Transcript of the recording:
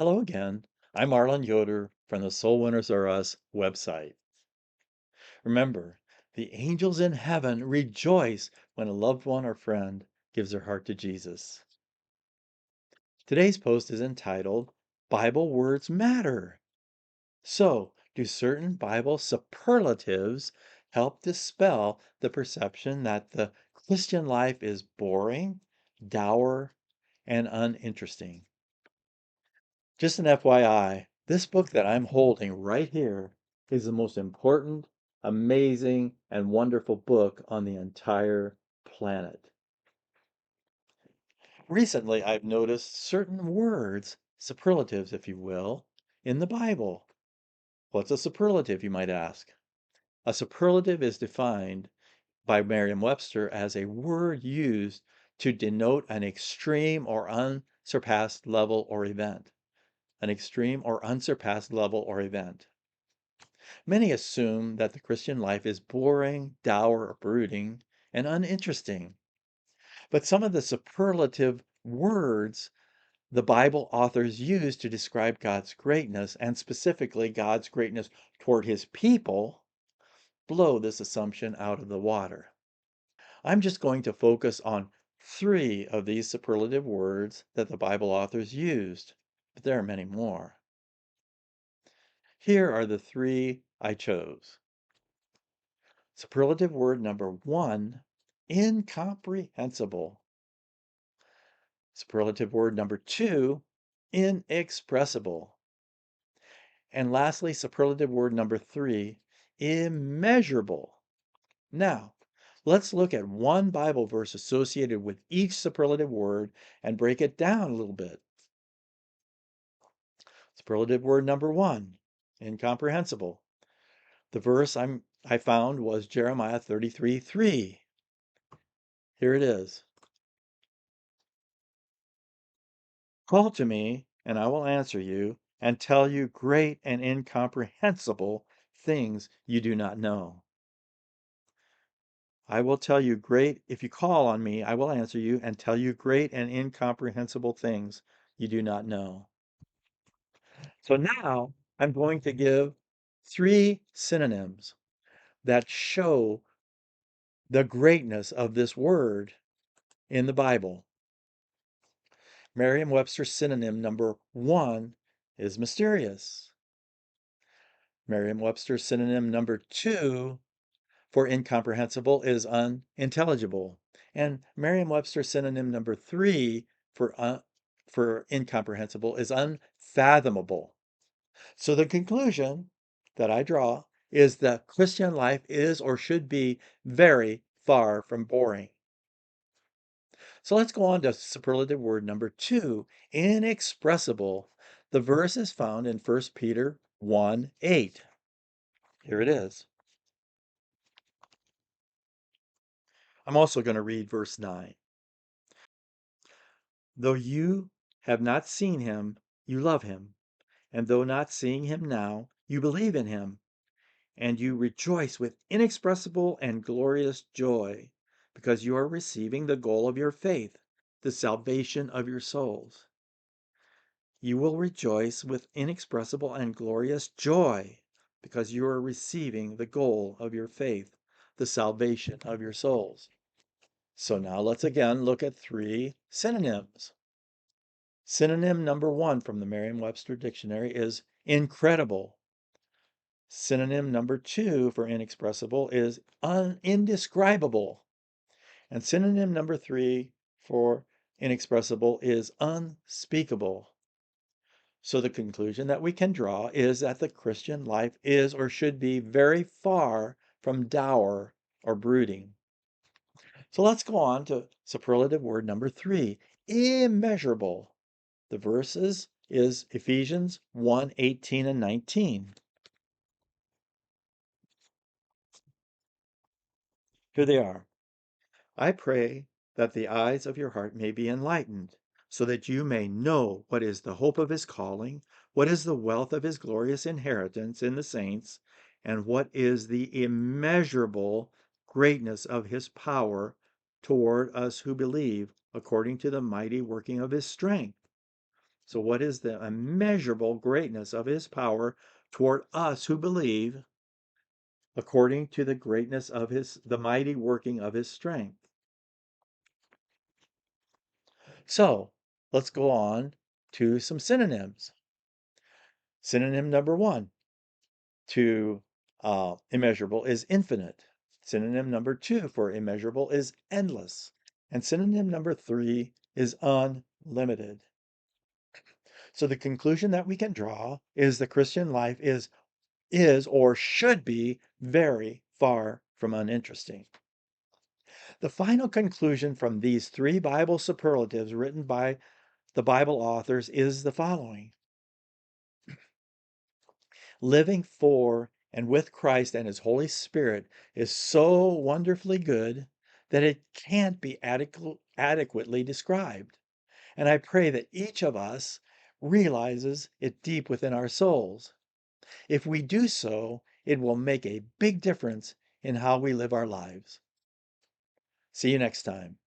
Hello again. I'm Arlen Yoder from the Soul Winners Are Us website. Remember, the angels in heaven rejoice when a loved one or friend gives their heart to Jesus. Today's post is entitled, Bible Words Matter. So, do certain Bible superlatives help dispel the perception that the Christian life is boring, dour, and uninteresting? Just an FYI, this book that I'm holding right here is the most important, amazing, and wonderful book on the entire planet. Recently, I've noticed certain words, superlatives, if you will, in the Bible. What's a superlative, you might ask? A superlative is defined by Merriam-Webster as a word used to denote an extreme or unsurpassed level or event. An extreme or unsurpassed level or event. Many assume that the Christian life is boring, dour, or brooding, and uninteresting. But some of the superlative words the Bible authors use to describe God's greatness, and specifically God's greatness toward his people, blow this assumption out of the water. I'm just going to focus on 3 of these superlative words that the Bible authors used, but there are many more. Here are the 3 I chose. Superlative word number 1, incomprehensible. Superlative word number 2, inexpressible. And lastly, superlative word number 3, immeasurable. Now, let's look at one Bible verse associated with each superlative word and break it down a little bit. Superlative word number 1, incomprehensible. The verse I found was Jeremiah 33:3. Here it is. Call to me, and I will answer you, and tell you great and incomprehensible things you do not know. I will tell you great, if you call on me, I will answer you and tell you great and incomprehensible things you do not know. So now I'm going to give 3 synonyms that show the greatness of this word in the Bible. Merriam-Webster synonym number 1 is mysterious. Merriam-Webster synonym number 2 for incomprehensible is unintelligible. And Merriam-Webster synonym number 3 for incomprehensible is unfathomable. So the conclusion that I draw is that Christian life is or should be very far from boring. So let's go on to superlative word number 2, inexpressible. The verse is found in 1 Peter 1:8. Here it is. I'm also going to read verse 9. Though you have not seen him, you love him. And though not seeing him now, you believe in him. And you rejoice with inexpressible and glorious joy because you are receiving the goal of your faith, the salvation of your souls. You will rejoice with inexpressible and glorious joy because you are receiving the goal of your faith, the salvation of your souls. So now let's again look at 3 synonyms. Synonym number 1 from the Merriam-Webster dictionary is incredible. Synonym number 2 for inexpressible is indescribable. And synonym number 3 for inexpressible is unspeakable. So the conclusion that we can draw is that the Christian life is or should be very far from dour or brooding. So let's go on to superlative word number 3, immeasurable. The verses is Ephesians 1:18 and 19. Here they are. I pray that the eyes of your heart may be enlightened, so that you may know what is the hope of his calling, what is the wealth of his glorious inheritance in the saints, and what is the immeasurable greatness of his power toward us who believe, according to the mighty working of his strength. So what is the immeasurable greatness of his power toward us who believe, according to the greatness of the mighty working of his strength? So let's go on to some synonyms. Synonym number one to immeasurable is infinite. Synonym number two for immeasurable is endless. And synonym number three is unlimited. So the conclusion that we can draw is the Christian life is or should be very far from uninteresting. The final conclusion from these three Bible superlatives written by the Bible authors is the following. Living for and with Christ and his Holy Spirit is so wonderfully good that it can't be adequately described. And I pray that each of us realizes it deep within our souls. If we do so, it will make a big difference in how we live our lives. See you next time.